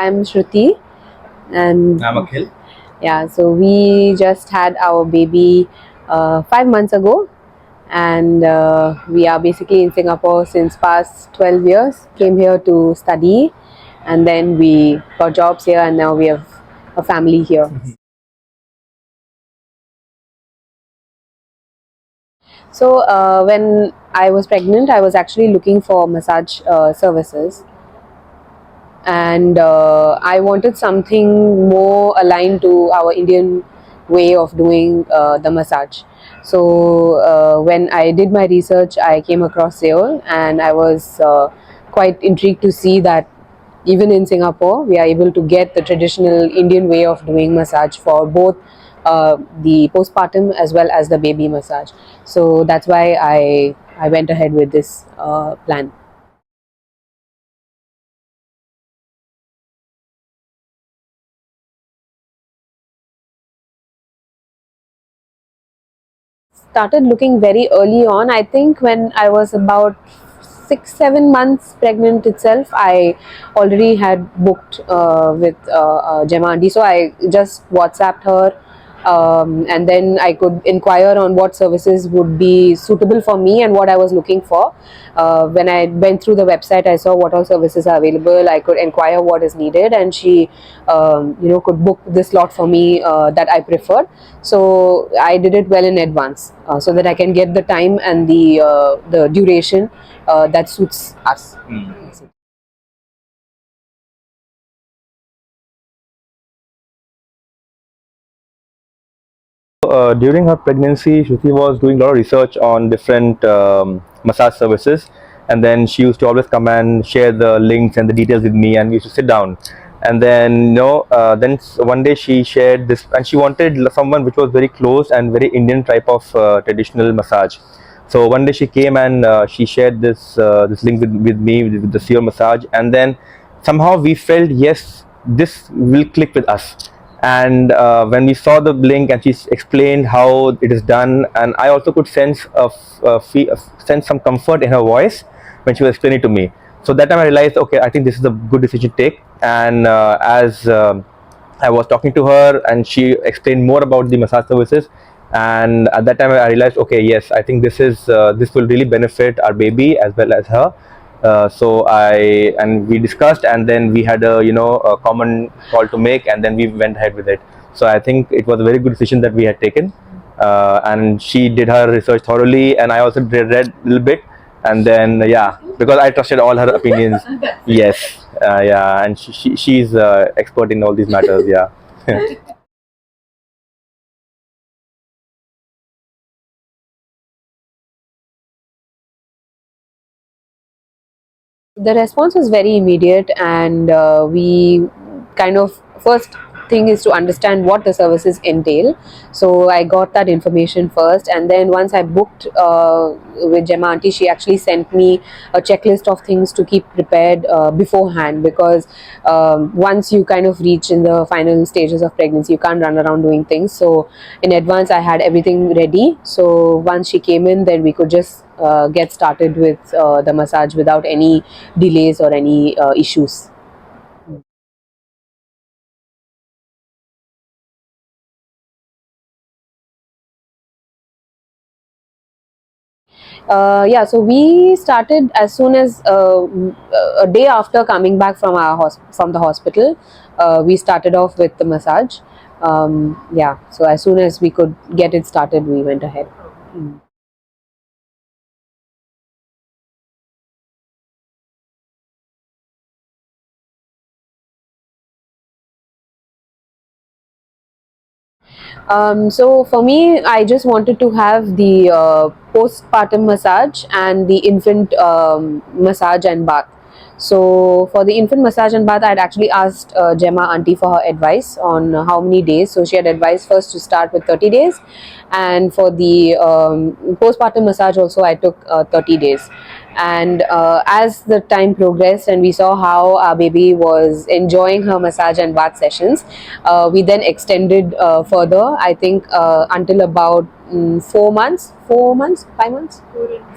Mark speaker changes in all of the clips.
Speaker 1: I'm Shruti, and
Speaker 2: I'm Akhil.
Speaker 1: yeah, so we just had our baby 5 months ago, and we are basically in Singapore since past 12 years. Came here to study, and then we got jobs here, and now we have a family here. So when I was pregnant, I was actually looking for massage services, and I wanted something more aligned to our Indian way of doing the massage. So when I did my research, I came across SEYOL, and I was quite intrigued to see that even in Singapore, we are able to get the traditional Indian way of doing massage for both the postpartum as well as the baby massage. So that's why I went ahead with this plan. Started looking very early on. I think when I was about 6 7 months pregnant itself, I already had booked with Jemma auntie. So I just WhatsApped her, and then I could inquire on what services would be suitable for me and what I was looking for. When I went through the website, I saw what all services are available. I could inquire what is needed, and she, could book this slot for me that I preferred. So I did it well in advance, so that I can get the time and the duration that suits us.
Speaker 2: During her pregnancy, Shruti was doing a lot of research on different massage services, and then she used to always come and share the links and the details with me, and we used to sit down. And then, one day she shared this, and she wanted someone which was very close and very Indian type of traditional massage. So one day she came and she shared this link with me with the SEYOL massage, and then somehow we felt yes, this will click with us. And when we saw the link and she explained how it is done, and I also could sense some comfort in her voice when she was explaining to me. So that time I realized, okay, I think this is a good decision to take. And as I was talking to her and she explained more about the massage services, and at that time I realized, okay, yes, I think this will really benefit our baby as well as her. We discussed, and then we had a common call to make, and then we went ahead with it. So I think it was a very good decision that we had taken, and she did her research thoroughly, and I also read a little bit, and then yeah, because I trusted all her opinions. Yes, yeah, and she's expert in all these matters. Yeah.
Speaker 1: The response was very immediate, and we kind of first thing is to understand what the services entail. So I got that information first, and then once I booked with Jemma auntie, she actually sent me a checklist of things to keep prepared beforehand, because once you kind of reach in the final stages of pregnancy, you can't run around doing things. So in advance I had everything ready, so once she came in, then we could just get started with the massage without any delays or any issues. Yeah, so we started as soon as a day after coming back from from the hospital. We started off with the massage. Yeah, so as soon as we could get it started, we went ahead. So for me, I just wanted to have the postpartum massage and the infant massage and bath. So for the infant massage and bath, I'd actually asked Jemma auntie for her advice on how many days. So she had advised first to start with 30 days, and for the postpartum massage also I took 30 days. And as the time progressed and we saw how our baby was enjoying her massage and bath sessions, we then extended further, I think, until about 4 months, 4 months, 5 months,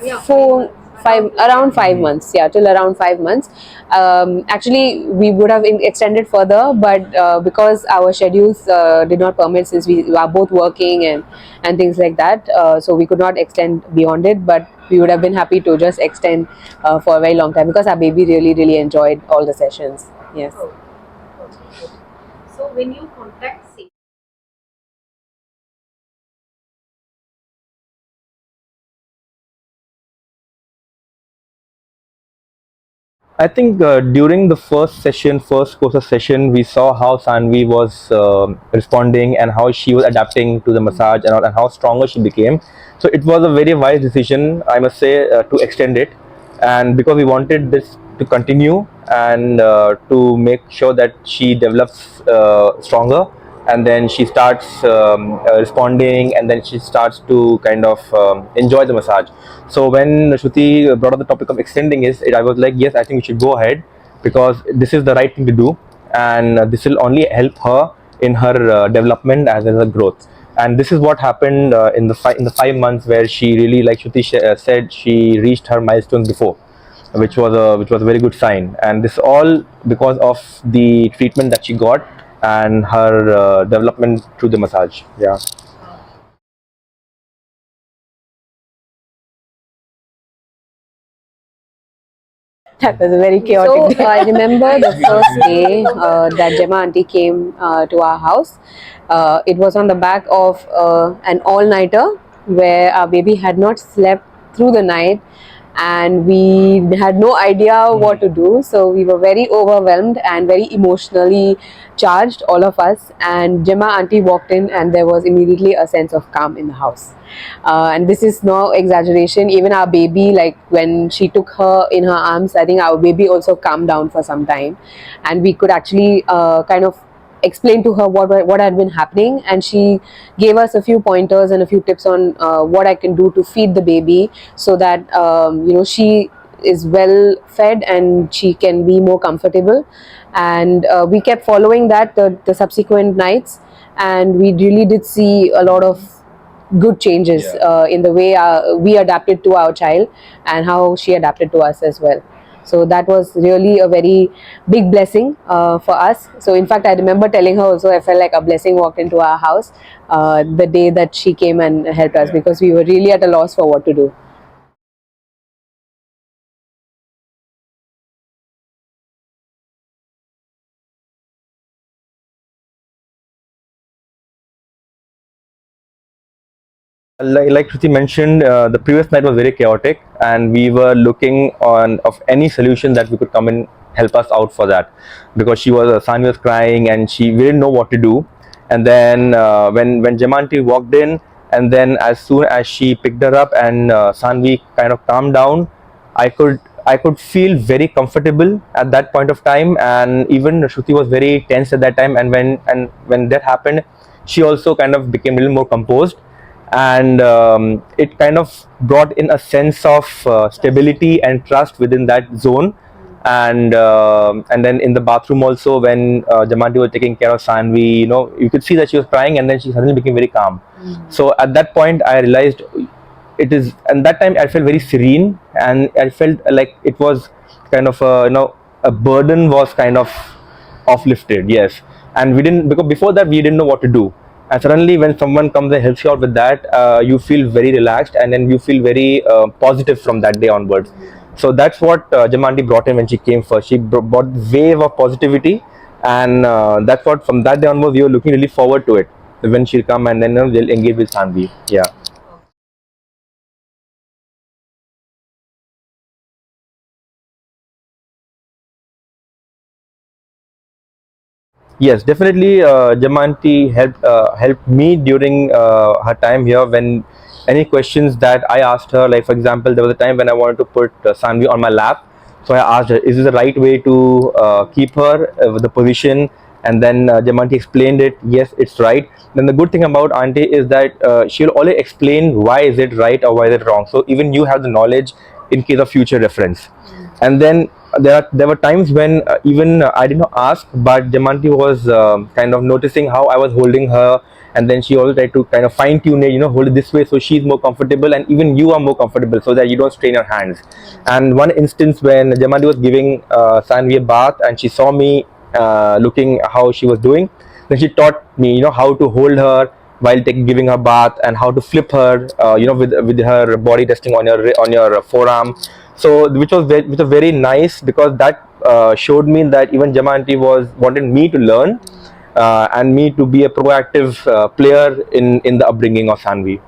Speaker 3: Yeah,
Speaker 1: four around 5 months, yeah, till around 5 months. Actually, we would have extended further, but because our schedules did not permit, since we are both working and things like that, so we could not extend beyond it. But we would have been happy to just extend for a very long time, because our baby really enjoyed all the sessions. Yes.
Speaker 3: Okay. So when you contact SEYOL,
Speaker 2: I think during the first course of session, we saw how Sanvi was responding and how she was adapting to the massage and, all, and how stronger she became. So it was a very wise decision, I must say, to extend it. And because we wanted this to continue and to make sure that she develops stronger, and then she starts responding, and then she starts to kind of enjoy the massage. So when Shruti brought up the topic of extending it, I was like, yes, I think we should go ahead, because this is the right thing to do, and this will only help her in her development as well as her growth. And this is what happened in the 5 months, where she really, like Shruti said, she reached her milestones before, which was a very good sign. And this all because of the treatment that she got and her development through the massage. Yeah.
Speaker 1: That was a very chaotic day. I remember the first day that Jemma auntie came to our house. It was on the back of an all-nighter, where our baby had not slept through the night, and we had no idea what to do. So we were very overwhelmed and very emotionally charged, all of us. And Jemma auntie walked in, and there was immediately a sense of calm in the house. And this is no exaggeration. Even our baby, like when she took her in her arms, I think our baby also calmed down for some time, and we could actually kind of explain to her what had been happening, and she gave us a few pointers and a few tips on what I can do to feed the baby, so that she is well fed and she can be more comfortable. And we kept following that the subsequent nights, and we really did see a lot of good changes in the way we adapted to our child, and how she adapted to us as well. So that was really a very big blessing for us. So in fact, I remember telling her also, I felt like a blessing walked into our house the day that she came and helped us, because we were really at a loss for what to do.
Speaker 2: Like Shruti mentioned, the previous night was very chaotic, and we were looking on of any solution that we could come and help us out for that, because Sani was crying, and we didn't know what to do. And then when Jamanti walked in, and then as soon as she picked her up and Sanvi kind of calmed down, I could feel very comfortable at that point of time. And even Shruti was very tense at that time, and when that happened, she also kind of became a little more composed. And it kind of brought in a sense of stability and trust within that zone. And then in the bathroom also, when Jamanti was taking care of Sanvi, you could see that she was crying, and then she suddenly became very calm. So at that point I realized it is, and that time I felt very serene, and I felt like it was kind of a burden was kind of lifted. Yes. And we didn't, because before that we didn't know what to do, and suddenly when someone comes and helps you out with that, you feel very relaxed, and then you feel very positive from that day onwards. So that's what Jamanti brought in when she came first. She brought wave of positivity, and that's what, from that day onwards, we were looking really forward to it, when she'll come and then they'll engage with Sanvi. Yeah. Yes, definitely. Jamanti helped me during her time here. When any questions that I asked her, like for example, there was a time when I wanted to put Sanvi on my lap, so I asked her, "Is this the right way to keep her with the position?" And then Jamanti explained it. Yes, it's right. Then the good thing about Auntie is that she'll always explain why is it right or why is it wrong. So even you have the knowledge in case of future reference. And then there were times when even I did not ask, but Jamanti was kind of noticing how I was holding her, and then she always tried to kind of fine tune it, hold it this way so she's more comfortable, and even you are more comfortable, so that you don't strain your hands. And one instance when Jamanti was giving Sanvi a bath, and she saw me looking how she was doing, then she taught me, how to hold her while giving her bath, and how to flip her, with her body resting on your forearm. So which was very nice, because that showed me that even Jemma auntie was wanted me to learn, and me to be a proactive player in the upbringing of Sanvi.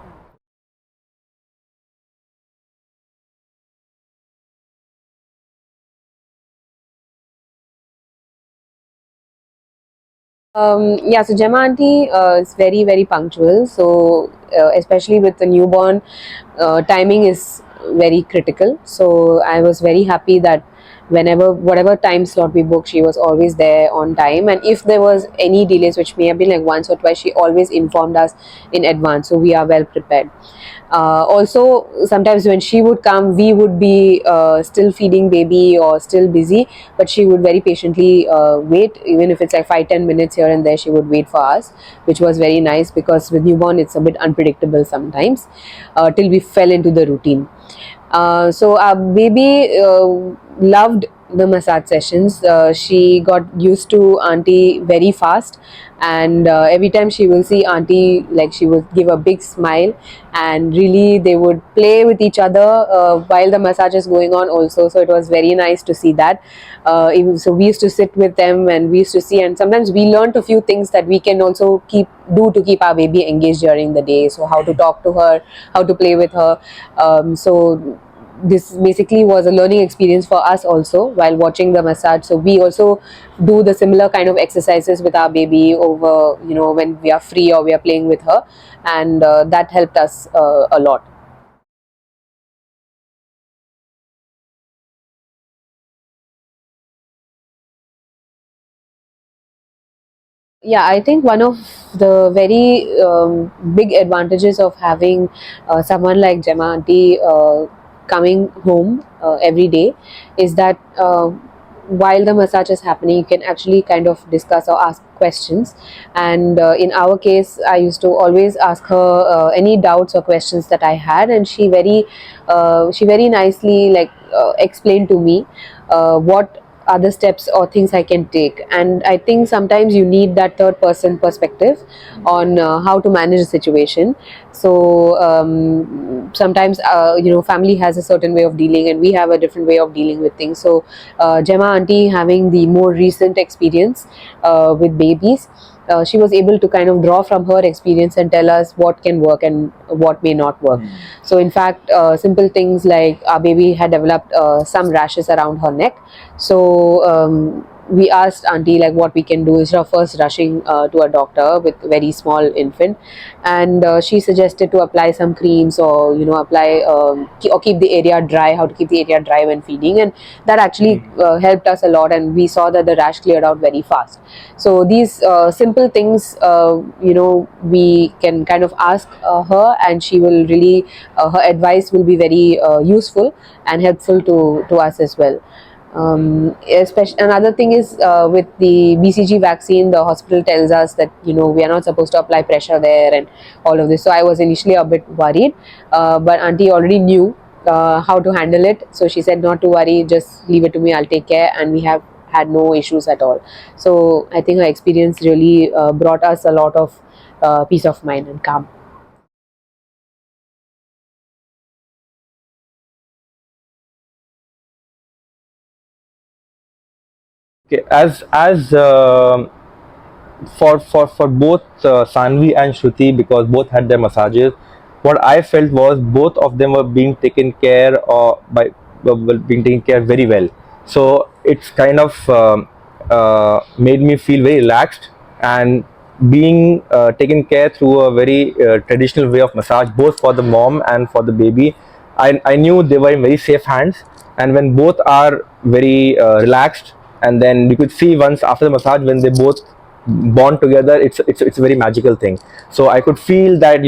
Speaker 1: Yeah, so Gemma auntie is very, very punctual. So, especially with the newborn, timing is very critical. So, I was very happy that whatever time slot we booked, she was always there on time. And if there was any delays, which may have been like once or twice, she always informed us in advance. So, we are well prepared. Also, sometimes when she would come, we would be still feeding baby or still busy, but she would very patiently wait, even if it's like 5-10 minutes here and there. She would wait for us, which was very nice, because with newborn it's a bit unpredictable sometimes, till we fell into the routine. So our baby loved the massage sessions. She got used to auntie very fast, and every time she will see auntie, like, she would give a big smile, and really they would play with each other while the massage is going on also. So it was very nice to see that. So we used to sit with them, and we used to see, and sometimes we learned a few things that we can also to keep our baby engaged during the day. So how to talk to her, how to play with her. So this basically was a learning experience for us also while watching the massage. So we also do the similar kind of exercises with our baby over, when we are free or we are playing with her, and that helped us a lot. Yeah, I think one of the very big advantages of having someone like Gemma auntie coming home every day is that while the massage is happening, you can actually kind of discuss or ask questions. And in our case, I used to always ask her any doubts or questions that I had, and she very nicely, like, explained to me what other steps or things I can take. And I think sometimes you need that third person perspective on how to manage the situation. So sometimes, family has a certain way of dealing, and we have a different way of dealing with things. So Gemma auntie, having the more recent experience with babies, she was able to kind of draw from her experience and tell us what can work and what may not work. So in fact, simple things like our baby had developed some rashes around her neck. So we asked auntie, like, what we can do instead of first rushing to a doctor with very small infant. And she suggested to apply some creams, or apply, or keep the area dry, how to keep the area dry when feeding. And that actually helped us a lot, and we saw that the rash cleared out very fast. So these simple things, we can kind of ask her, and she will really, her advice will be very useful and helpful to us as well. Especially, another thing is, with the BCG vaccine, the hospital tells us that we are not supposed to apply pressure there and all of this. So I was initially a bit worried, but auntie already knew how to handle it. So she said not to worry, just leave it to me, I'll take care. And we have had no issues at all. So I think her experience really brought us a lot of peace of mind and calm.
Speaker 2: Okay, as for both Sanvi and Shruti, because both had their massages, what I felt was both of them were being taken care of by were being taken care very well. So it's kind of made me feel very relaxed, and being taken care through a very traditional way of massage, both for the mom and for the baby. I knew they were in very safe hands, and when both are very relaxed, and then you could see once after the massage when they both bond together, it's a very magical thing. So I could feel that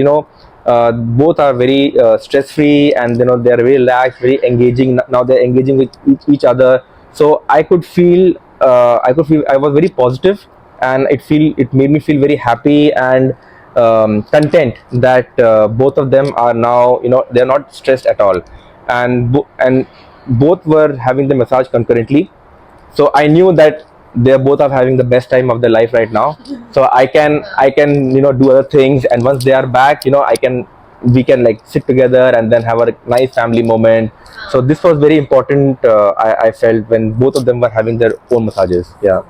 Speaker 2: both are very stress free, and they're very relaxed, very engaging. Now they're engaging with each other So I could feel I was very positive, and it made me feel very happy and content that both of them are now, they're not stressed at all, and both were having the massage concurrently. So I knew that they both are having the best time of their life right now. So I can do other things, and once they are back, we can like sit together and then have a nice family moment. So this was very important. I felt when both of them were having their own massages. Yeah.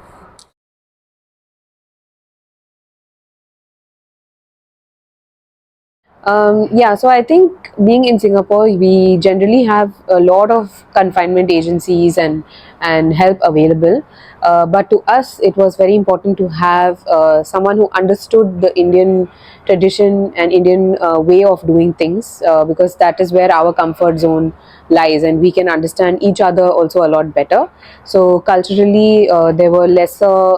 Speaker 1: Yeah, so I think being in Singapore, we generally have a lot of confinement agencies and help available. But to us, it was very important to have someone who understood the Indian tradition and Indian way of doing things, because that is where our comfort zone lies, and we can understand each other also a lot better. So culturally, there were lesser,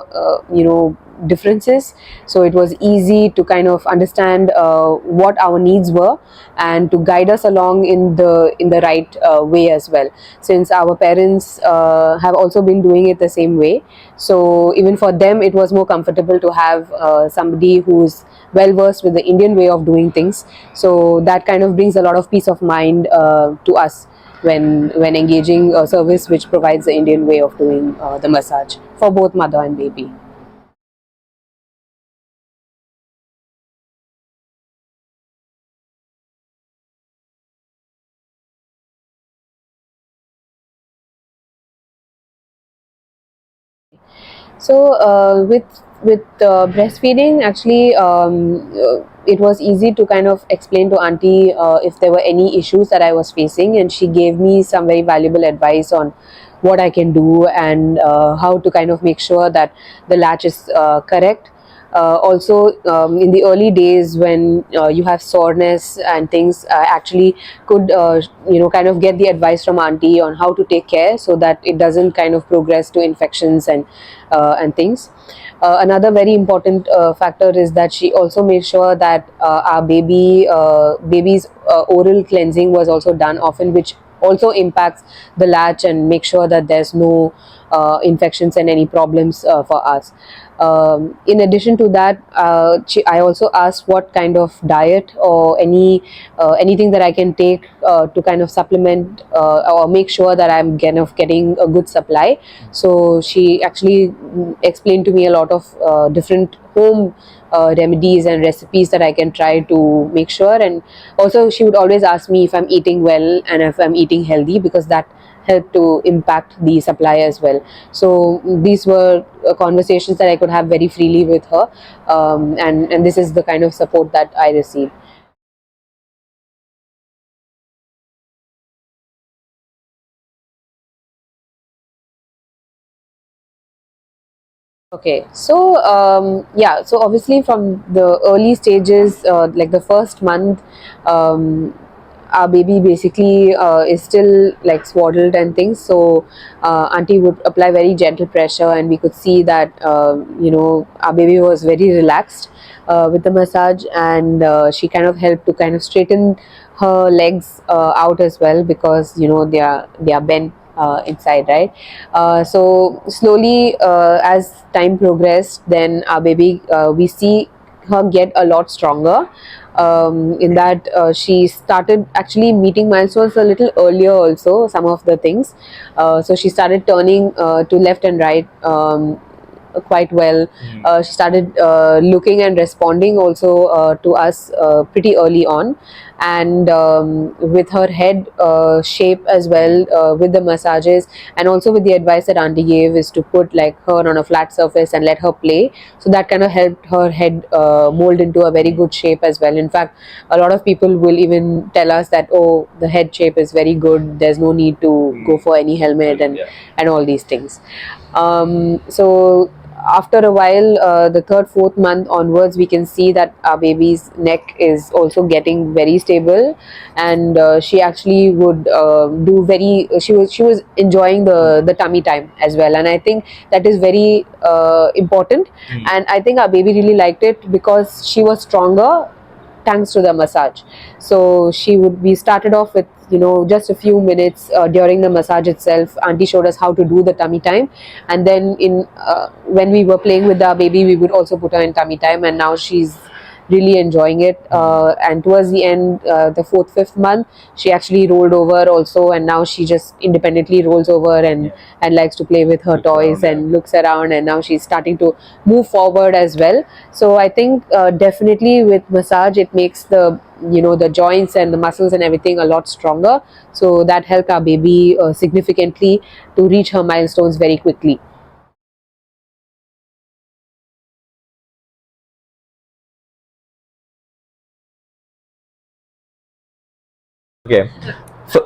Speaker 1: differences, so it was easy to kind of understand what our needs were, and to guide us along in the right way as well, since our parents have also been doing it the same way. So even for them, it was more comfortable to have somebody who's well versed with the Indian way of doing things. So that kind of brings a lot of peace of mind to us when engaging a service which provides the Indian way of doing the massage for both mother and baby. So with breastfeeding, actually, it was easy to kind of explain to auntie if there were any issues that I was facing, and she gave me some very valuable advice on what I can do, and how to kind of make sure that the latch is correct. Also, in the early days when you have soreness and things, I actually could kind of get the advice from auntie on how to take care so that it doesn't kind of progress to infections and things. Another very important factor is that she also made sure that our baby's oral cleansing was also done often, which also impacts the latch and make sure that there's no infections and any problems for us. In addition to that, I also asked what kind of diet or anything that I can take to kind of supplement or make sure that I'm kind of getting a good supply. So she actually explained to me a lot of different home remedies and recipes that I can try to make sure. And also, she would always ask me if I'm eating well and if I'm eating healthy, because that helped to impact the supply as well. So these were conversations that I could have very freely with her, and this is the kind of support that I received. Okay, so yeah, so obviously from the early stages, like the first month, our baby basically is still like swaddled and things. So auntie would apply very gentle pressure, and we could see that our baby was very relaxed with the massage, and she kind of helped to kind of straighten her legs out as well, because they are bent inside, right? So slowly, as time progressed, then our baby, we see her get a lot stronger. In that she started actually meeting milestones a little earlier also, some of the things. So she started turning to left and right quite well. She started looking and responding also to us pretty early on, and with her head shape as well, with the massages, and also with the advice that auntie gave is to put like her on a flat surface and let her play. So that kind of helped her head mold into a very good shape as well. In fact, a lot of people will even tell us that, oh, the head shape is very good, there's no need to go for any helmet and all these things. So after a while, the third, fourth month onwards, we can see that our baby's neck is also getting very stable, and she actually would do very. She was enjoying the tummy time as well, and I think that is very important. And I think our baby really liked it because she was stronger thanks to the massage. So we started off with just a few minutes during the massage itself. Auntie showed us how to do the tummy time, and then when we were playing with our baby, we would also put her in tummy time, and now she's really enjoying it. And towards the end, the fourth, fifth month, she actually rolled over also, and now she just independently rolls over and likes to play with her
Speaker 2: Looks
Speaker 1: toys
Speaker 2: around,
Speaker 1: and looks around, and now she's starting to move forward as well. So I think definitely with massage, it makes the joints and the muscles and everything a lot stronger. So that helped our baby significantly to reach her milestones very quickly.
Speaker 2: Okay.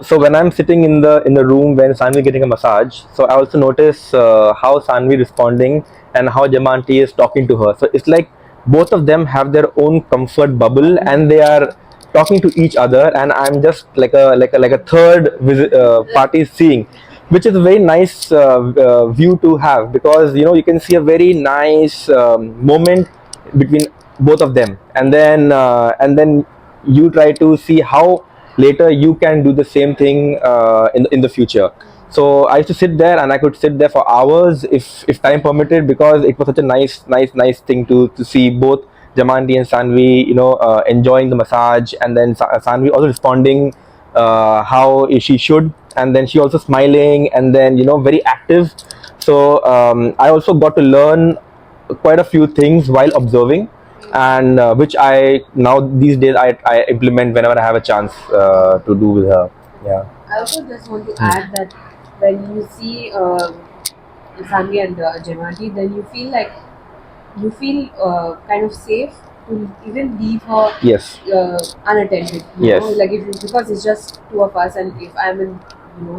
Speaker 2: So when I'm sitting in the room when Sanvi getting a massage, so I also notice how Sanvi responding and how Jemma auntie is talking to her. So it's like both of them have their own comfort bubble and they are talking to each other, and I'm just like a third party seeing, which is a very nice view to have, because you can see a very nice moment between both of them, and then you try to see how later you can do the same thing in the future. So I used to sit there, and I could sit there for hours if time permitted, because it was such a nice thing to see both Jamanti and Sanvi enjoying the massage, and then Sanvi also responding how she should, and then she also smiling, and then very active. So I also got to learn quite a few things while observing, and which I now these days I implement whenever I have a chance to do with her. Yeah.
Speaker 1: I also just want to add that when you see Sanvi and Jemati, then you feel kind of safe to even leave her
Speaker 2: Yes.
Speaker 1: unattended.
Speaker 2: Yes.
Speaker 1: Like because it's just two of us, and if I'm in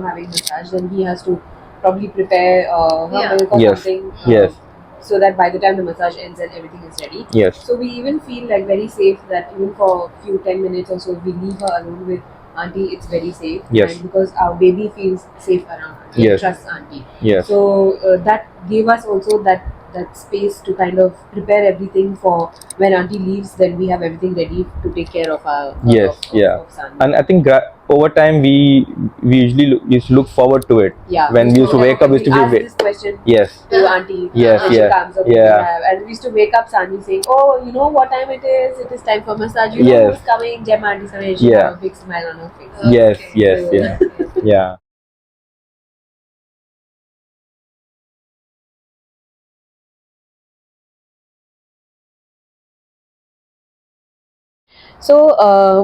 Speaker 1: having massage, then he has to probably prepare her milk or
Speaker 2: Yes.
Speaker 1: something.
Speaker 2: Yes.
Speaker 1: So that by the time the massage ends and everything is ready.
Speaker 2: Yes.
Speaker 1: So we even feel like very safe that even for a few 10 minutes or so, if we leave her alone with auntie, it's very safe.
Speaker 2: Yes.
Speaker 1: And because our baby feels safe around auntie,
Speaker 2: Yes.
Speaker 1: trusts auntie.
Speaker 2: Yes.
Speaker 1: So that gave us also that space to kind of prepare everything for when auntie leaves. Then we have everything ready to take care of our
Speaker 2: Yes. Yeah.
Speaker 1: of Sanvi.
Speaker 2: And I think over time we usually used to look forward to it.
Speaker 1: Yeah,
Speaker 2: When we used to wake up, we
Speaker 1: we
Speaker 2: used to
Speaker 1: ask
Speaker 2: be
Speaker 1: this question
Speaker 2: yes.
Speaker 1: to auntie
Speaker 2: Yes,
Speaker 1: when she
Speaker 2: yeah,
Speaker 1: comes up.
Speaker 2: yeah.
Speaker 1: And we used to wake up Sanvi saying, "Oh, you know what time it is? It is time for massage. You know
Speaker 2: Yes.
Speaker 1: who's coming? Jemma auntie coming." She
Speaker 2: Yeah.
Speaker 1: have a big smile on her face.
Speaker 2: Yes.
Speaker 3: Okay.
Speaker 2: Yes.
Speaker 1: So-
Speaker 2: Yeah. Yeah.
Speaker 1: So,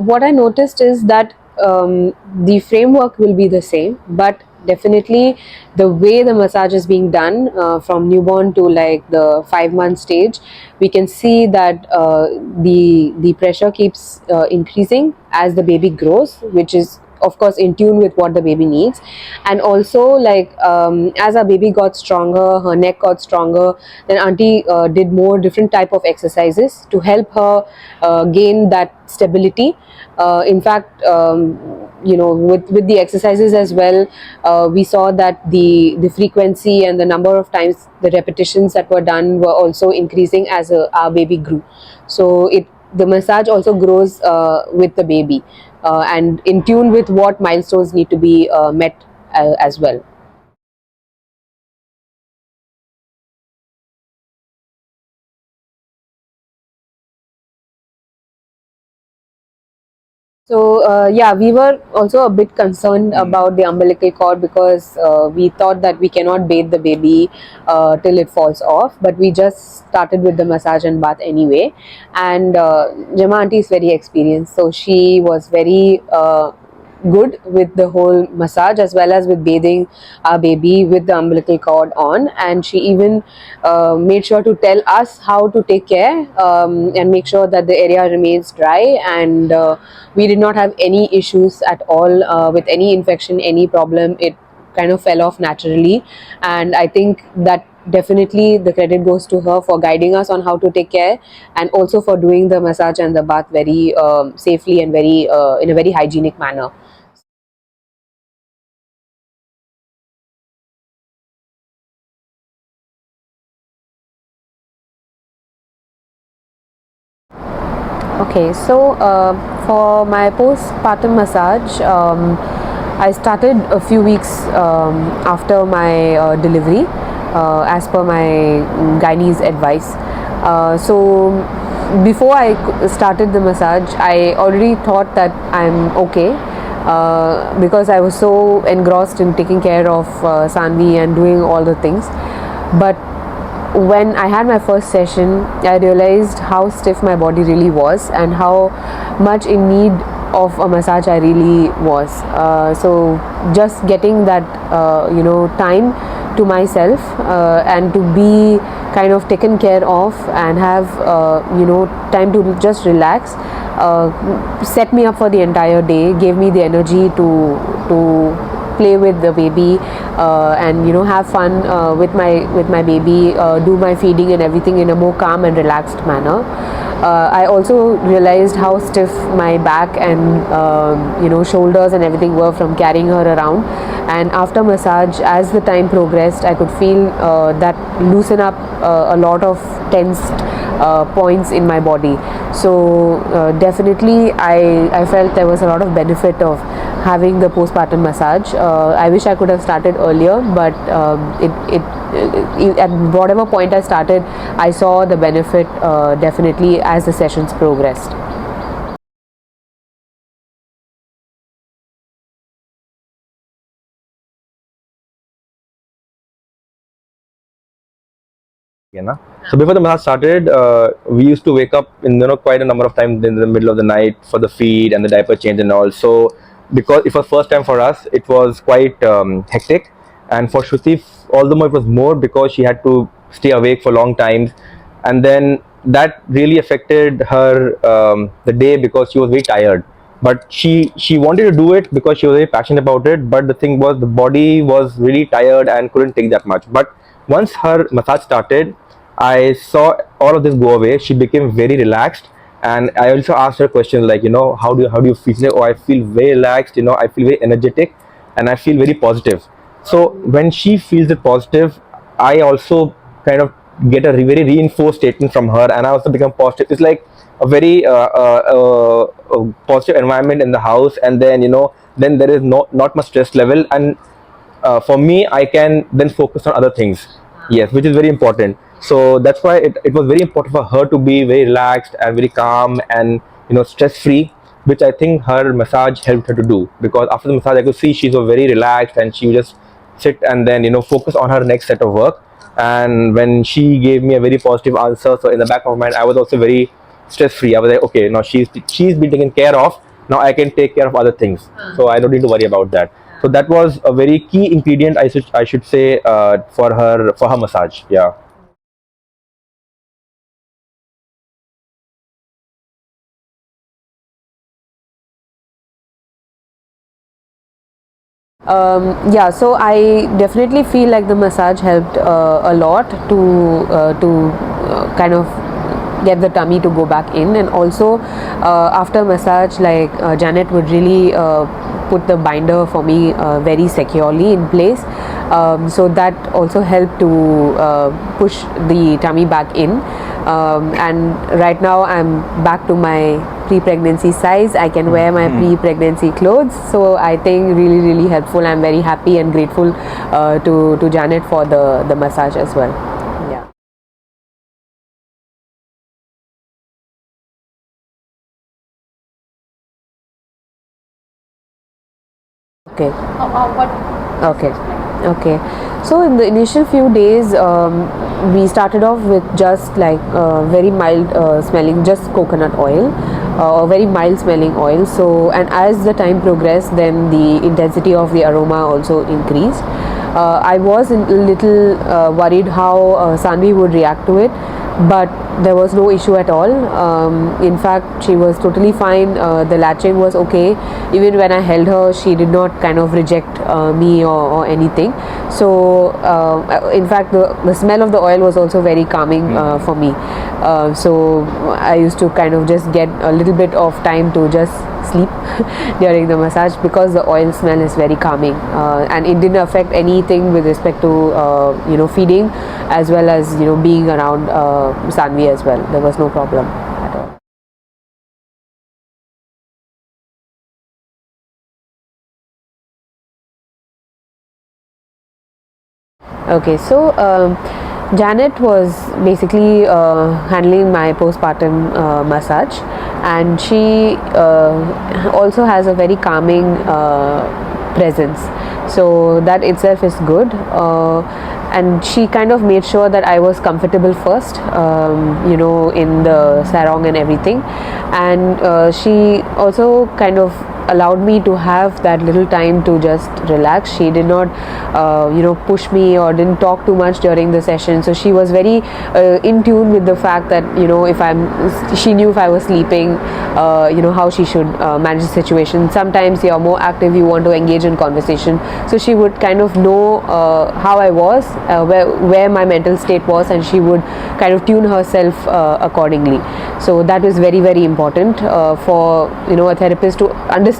Speaker 1: what I noticed is that the framework will be the same, but definitely the way the massage is being done from newborn to like the 5 month stage, we can see that the pressure keeps increasing as the baby grows, which is of course in tune with what the baby needs. And also like as our baby got stronger, her neck got stronger, then auntie did more different type of exercises to help her gain that stability. In fact, with the exercises as well, we saw that the frequency and the number of times the repetitions that were done were also increasing as our baby grew. So the massage also grows with the baby, and in tune with what milestones need to be met as well. So yeah, we were also a bit concerned about the umbilical cord, because we thought that we cannot bathe the baby till it falls off. But we just started with the massage and bath anyway. And Jemma auntie is very experienced, so she was very good with the whole massage as well as with bathing our baby with the umbilical cord on. And she even made sure to tell us how to take care and make sure that the area remains dry, and we did not have any issues at all with any infection, any problem. It kind of fell off naturally, and I think that definitely the credit goes to her for guiding us on how to take care, and also for doing the massage and the bath very safely and very in a very hygienic manner. Okay, so For my postpartum massage, I started a few weeks after my delivery, as per my gynae's advice. So before I started the massage, I already thought that I'm okay, because I was so engrossed in taking care of Sanvi and doing all the things. But when I had my first session, I realized how stiff my body really was and how much in need of a massage I really was. So just getting that time to myself, and to be kind of taken care of and have time to just relax, set me up for the entire day, gave me the energy to play with the baby, and have fun with my baby, do my feeding and everything in a more calm and relaxed manner. I also realized how stiff my back and shoulders and everything were from carrying her around. And after massage, as the time progressed, I could feel that loosen up a lot of tensed points in my body. So definitely I felt there was a lot of benefit of having the postpartum massage. I wish I could have started earlier, but at whatever point I started, I saw the benefit definitely as the sessions progressed.
Speaker 2: So before the massage started, we used to wake up in quite a number of times in the middle of the night for the feed and the diaper change and all. So because it was first time for us, it was quite hectic, and for Shruti, all the more it was more because she had to stay awake for long times, and then that really affected her the day because she was very tired. But she wanted to do it because she was very passionate about it. But the thing was, the body was really tired and couldn't take that much. But once her massage started, I saw all of this go away. She became very relaxed, and I also asked her questions like, how do you feel? She's like, oh, I feel very relaxed. I feel very energetic, and I feel very positive. So when she feels it positive, I also kind of get a very reinforced statement from her, and I also become positive. It's like a very positive environment in the house, and then there is not much stress level, and for me, I can then focus on other things. Yes, which is very important. So that's why it was very important for her to be very relaxed and very calm and stress free, which I think her massage helped her to do. Because after the massage, I could see she's very relaxed and she would just sit and then focus on her next set of work. And when she gave me a very positive answer, so in the back of my mind, I was also very stress free. I was like, okay, now she's been taken care of. Now I can take care of other things, so I don't need to worry about that. So that was a very key ingredient, I should say, for her massage. Yeah.
Speaker 1: Yeah, so I definitely feel like the massage helped a lot to kind of get the tummy to go back in. And also after massage, like Janet would really put the binder for me very securely in place, so that also helped to push the tummy back in. And right now I'm back to my pre-pregnancy size. I can wear my pre-pregnancy clothes, so I think really helpful. I'm very happy and grateful to Janet for the massage as well. Yeah. Okay.
Speaker 3: What?
Speaker 1: Okay. Okay. So in the initial few days, we started off with just like very mild smelling, just coconut oil, or very mild smelling oil. So, and as the time progressed, then the intensity of the aroma also increased. I was a little worried how Sanvi would react to it, but there was no issue at all. In fact, she was totally fine. The latching was okay. Even when I held her, she did not kind of reject me or anything. So in fact, the smell of the oil was also very calming for me. So I used to kind of just get a little bit of time to just sleep during the massage, because the oil smell is very calming, and it didn't affect anything with respect to feeding, as well as being around Sanvi as well. There was no problem. Okay, so Janet was basically handling my postpartum massage, and she also has a very calming presence. So that itself is good. And she kind of made sure that I was comfortable first, in the sarong and everything. And she also kind of allowed me to have that little time to just relax. She did not push me or didn't talk too much during the session, so she was very in tune with the fact that she knew if I was sleeping, how she should manage the situation. Sometimes you're more active, you want to engage in conversation, so she would kind of know how I was, where my mental state was, and she would kind of tune herself accordingly. So that was very, very important for a therapist to understand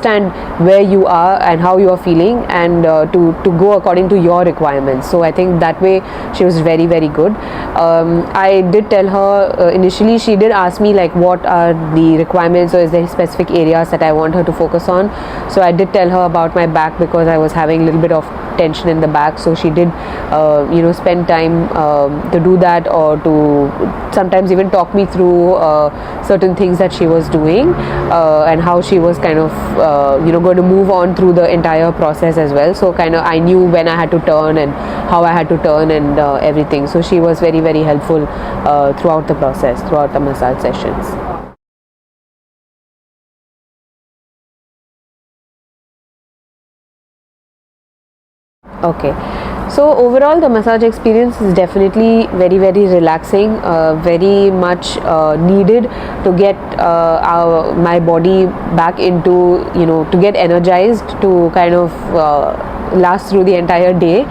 Speaker 1: where you are and how you are feeling, and to go according to your requirements. So I think that way she was very, very good. I did tell her initially, she did ask me like what are the requirements, or is there specific areas that I want her to focus on. So I did tell her about my back, because I was having a little bit of tension in the back. So she did spend time to do that, or to sometimes even talk me through certain things that she was doing, and how she was kind of going to move on through the entire process as well. So kind of I knew when I had to turn and how I had to turn, and everything. So she was very, very helpful throughout the process, throughout the massage sessions. Okay, so overall the massage experience is definitely very, very relaxing, very much needed to get my body back into, to get energized, to kind of last through the entire day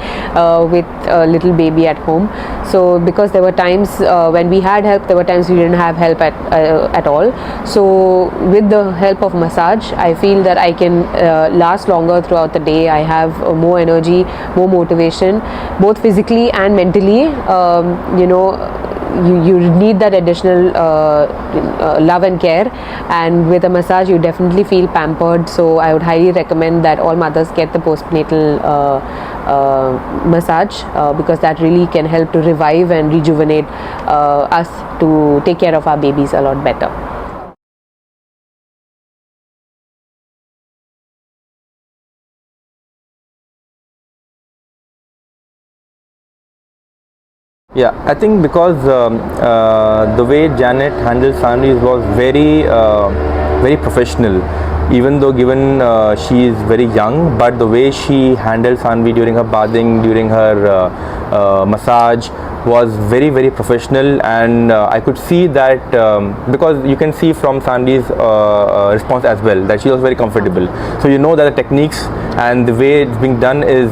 Speaker 1: with a little baby at home. So because there were times when we had help, there were times we didn't have help at all. So with the help of massage, I feel that I can last longer throughout the day. I have more energy, more motivation, both physically and mentally. You need that additional love and care, and with a massage you definitely feel pampered. So I would highly recommend that all mothers get the postnatal massage, because that really can help to revive and rejuvenate us to take care of our babies a lot better.
Speaker 2: Yeah, I think because the way Janet handled Sanvi was very professional. Even though given she is very young, but the way she handled Sanvi during her bathing, during her massage, was very, very professional. And I could see that because you can see from Sanvi's response as well that she was very comfortable. So you know that the techniques and the way it's being done is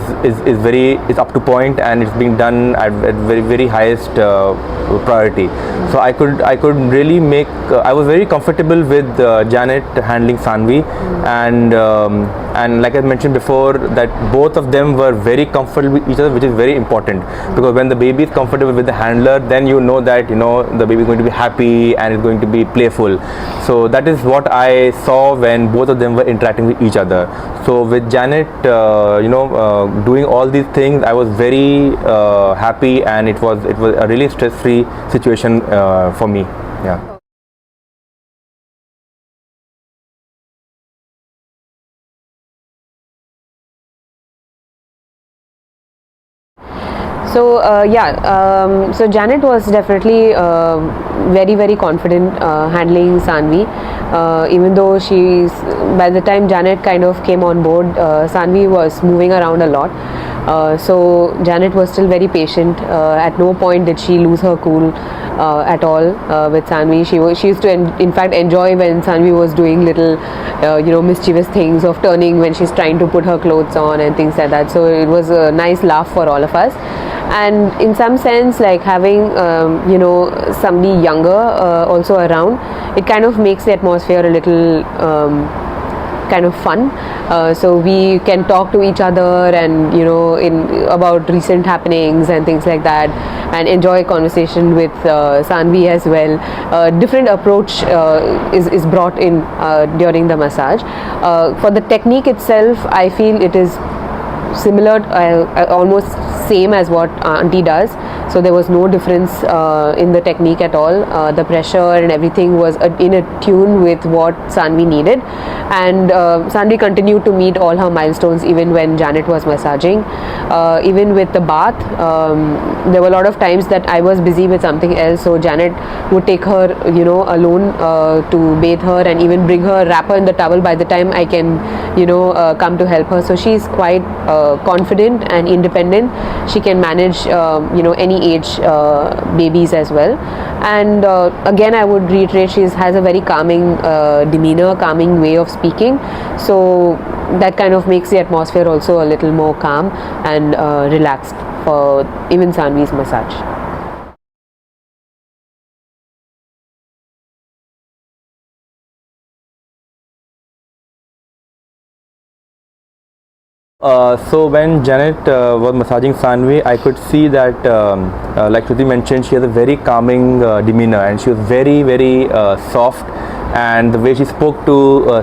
Speaker 2: up to point, and it's being done at very, very highest priority. So I could really make I was very comfortable with Janet handling Sanvi, and like I mentioned before, that both of them were very comfortable with each other, which is very important, because when the baby is comfortable with the handler, then you know that the baby is going to be happy and is going to be playful. So that is what I saw when both of them were interacting with each other. So with Janet doing all these things, I was very happy, and it was a really stress-free situation for me. Yeah.
Speaker 1: So so Janet was definitely very, very confident handling Sanvi, even though by the time Janet kind of came on board, Sanvi was moving around a lot. So Janet was still very patient. At no point did she lose her cool at all with Sanvi. She used to in fact enjoy when Sanvi was doing little mischievous things of turning when she's trying to put her clothes on and things like that. So it was a nice laugh for all of us. And in some sense, like having somebody younger also around, it kind of makes the atmosphere a little kind of fun. So we can talk to each other, and about recent happenings and things like that, and enjoy conversation with Sanvi as well. Different approach is brought in during the massage. For the technique itself, I feel it is similar, almost same as what auntie does. So there was no difference in the technique at all. The pressure and everything was in a tune with what Sanvi needed, and Sanvi continued to meet all her milestones even when Janet was massaging. Even with the bath, there were a lot of times that I was busy with something else, so Janet would take her, alone to bathe her, and even bring her, wrap her in the towel by the time I can, come to help her. So she's quite confident and independent. She can manage, any age babies as well. And again, I would reiterate, she has a very calming demeanor, calming way of speaking. So that kind of makes the atmosphere also a little more calm and relaxed for even Sanvi's massage.
Speaker 2: So when Janet was massaging Sanvi, I could see that, like Shruti mentioned, she has a very calming demeanor, and she was very, very soft. And the way she spoke to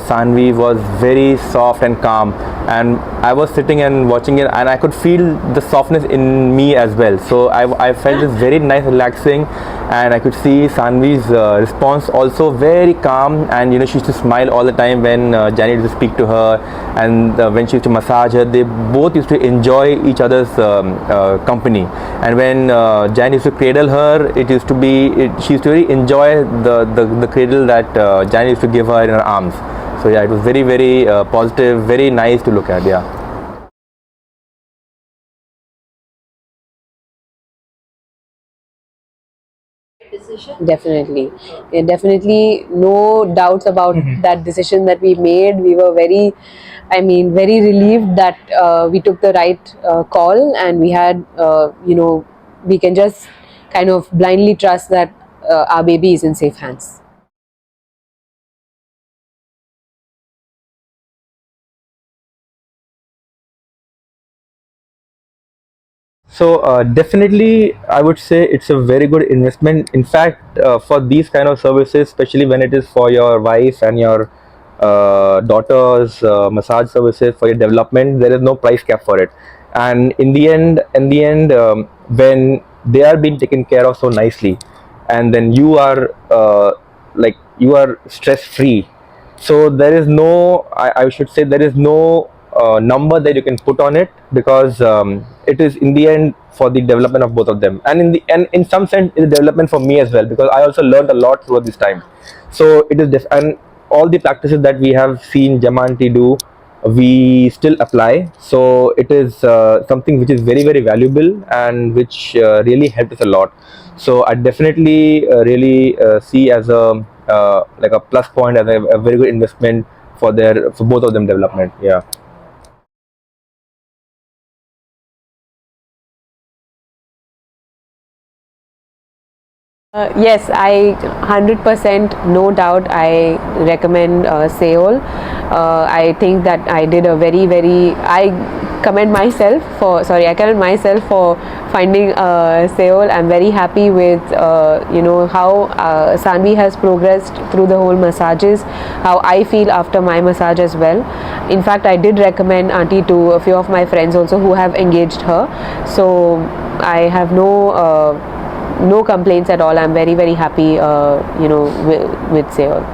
Speaker 2: Sanvi was very soft and calm. And I was sitting and watching it, and I could feel the softness in me as well. So I felt this very nice, relaxing, and I could see Sanvi's response also very calm. And she used to smile all the time when Janet used to speak to her, and when she used to massage her, they both used to enjoy each other's company. And when Janet used to cradle her, she used to really enjoy the cradle that Janet used to give her in her arms. So yeah, it was very, very positive, very nice to look at. Yeah.
Speaker 3: Decision.
Speaker 1: Definitely. Yeah, definitely no doubts about that decision that we made. We were very, very relieved that we took the right call, and we had, we can just kind of blindly trust that our baby is in safe hands.
Speaker 2: So definitely, I would say it's a very good investment. In fact, for these kind of services, especially when it is for your wife and your daughter's massage services for your development, there is no price cap for it. And in the end, when they are being taken care of so nicely, and then you are you are stress free, so there is no, I should say, there is no number that you can put on it, because it is in the end for the development of both of them, and in some sense it's a development for me as well, because I also learned a lot throughout this time. So it is and all the practices that we have seen Jemma aunty do, we still apply. So it is something which is very, very valuable, and which really helped us a lot. So I definitely really see as a like a plus point, as a very good investment for both of them development. Yeah.
Speaker 1: Yes, I 100%, no doubt, I recommend SEYOL. I think that I did a very, very, I commend myself for, finding SEYOL. I'm very happy with, how Sanvi has progressed through the whole massages, how I feel after my massage as well. In fact, I did recommend auntie to a few of my friends also who have engaged her. So I have no complaints at all. I'm very, very happy, with SEYOL.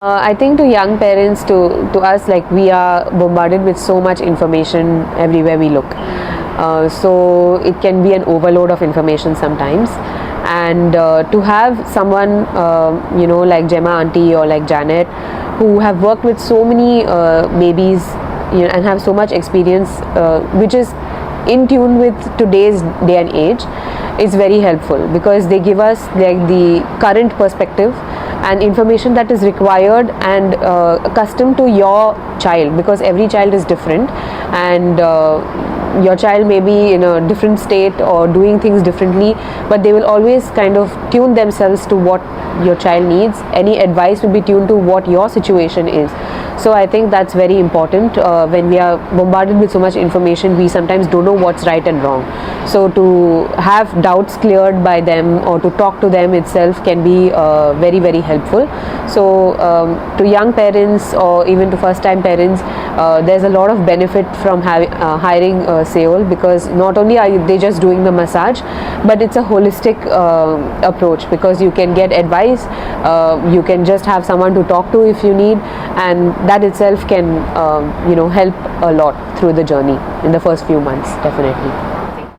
Speaker 1: I think to young parents, to us, like, we are bombarded with so much information everywhere we look. So it can be an overload of information sometimes. And to have someone, like Jemma auntie or like Janet, who have worked with so many babies, and have so much experience, which is in tune with today's day and age, is very helpful, because they give us like the current perspective and information that is required and accustomed to your child, because every child is different, and your child may be in a different state or doing things differently, but they will always kind of tune themselves to what your child needs. Any advice will be tuned to what your situation is. So I think that's very important. When we are bombarded with so much information, we sometimes don't know what's right and wrong. So to have doubts cleared by them or to talk to them itself can be very, very helpful. So to young parents or even to first time parents, there's a lot of benefit from hiring SEYOL, because not only are they just doing the massage, but it's a holistic approach, because you can get advice, you can just have someone to talk to if you need, and that itself can help a lot through the journey in the first few months, definitely.